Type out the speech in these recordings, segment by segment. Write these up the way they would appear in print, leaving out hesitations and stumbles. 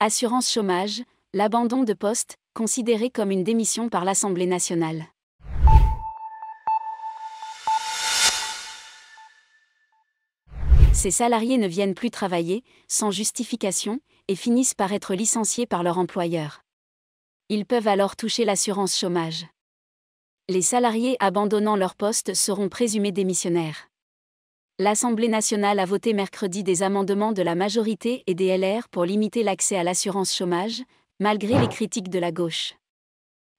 Assurance chômage, l'abandon de poste, considéré comme une démission par l'Assemblée nationale. Ces salariés ne viennent plus travailler, sans justification, et finissent par être licenciés par leur employeur. Ils peuvent alors toucher l'assurance chômage. Les salariés abandonnant leur poste seront présumés démissionnaires. L'Assemblée nationale a voté mercredi des amendements de la majorité et des LR pour limiter l'accès à l'assurance chômage, malgré les critiques de la gauche.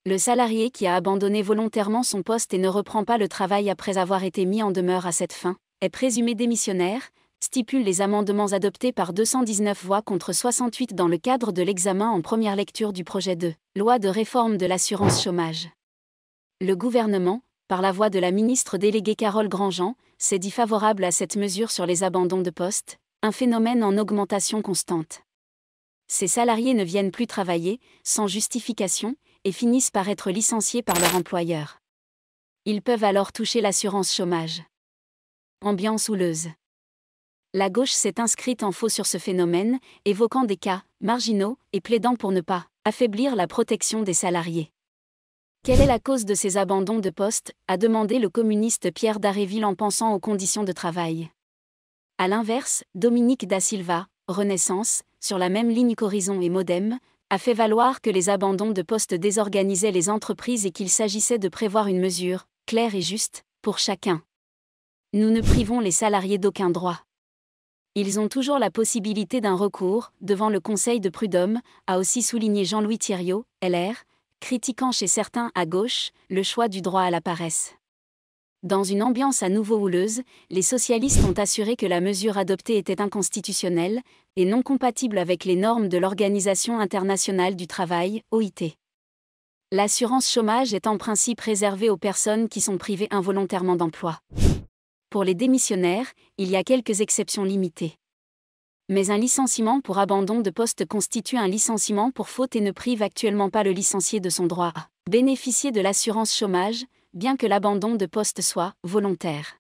Le salarié qui a abandonné volontairement son poste et ne reprend pas le travail après avoir été mis en demeure à cette fin, est présumé démissionnaire, stipulent les amendements adoptés par 219 voix contre 68 dans le cadre de l'examen en première lecture du projet de loi de réforme de l'assurance chômage. Le gouvernement, par la voix de la ministre déléguée Carole Grandjean, s'est dit favorable à cette mesure sur les abandons de poste, un phénomène en augmentation constante. Ces salariés ne viennent plus travailler, sans justification, et finissent par être licenciés par leur employeur. Ils peuvent alors toucher l'assurance chômage. Ambiance houleuse. La gauche s'est inscrite en faux sur ce phénomène, évoquant des cas marginaux et plaidant pour ne pas affaiblir la protection des salariés. Quelle est la cause de ces abandons de poste, a demandé le communiste Pierre Dharréville en pensant aux conditions de travail. A l'inverse, Dominique Da Silva, Renaissance, sur la même ligne qu'Horizon et Modem, a fait valoir que les abandons de poste désorganisaient les entreprises et qu'il s'agissait de prévoir une mesure, claire et juste, pour chacun. Nous ne privons les salariés d'aucun droit. Ils ont toujours la possibilité d'un recours, devant le Conseil de prud'homme, a aussi souligné Jean-Louis Thiriot, LR, critiquant chez certains à gauche le choix du droit à la paresse. Dans une ambiance à nouveau houleuse, les socialistes ont assuré que la mesure adoptée était inconstitutionnelle et non compatible avec les normes de l'Organisation internationale du travail, OIT. L'assurance chômage est en principe réservée aux personnes qui sont privées involontairement d'emploi. Pour les démissionnaires, il y a quelques exceptions limitées. Mais un licenciement pour abandon de poste constitue un licenciement pour faute et ne prive actuellement pas le licencié de son droit à bénéficier de l'assurance chômage, bien que l'abandon de poste soit volontaire.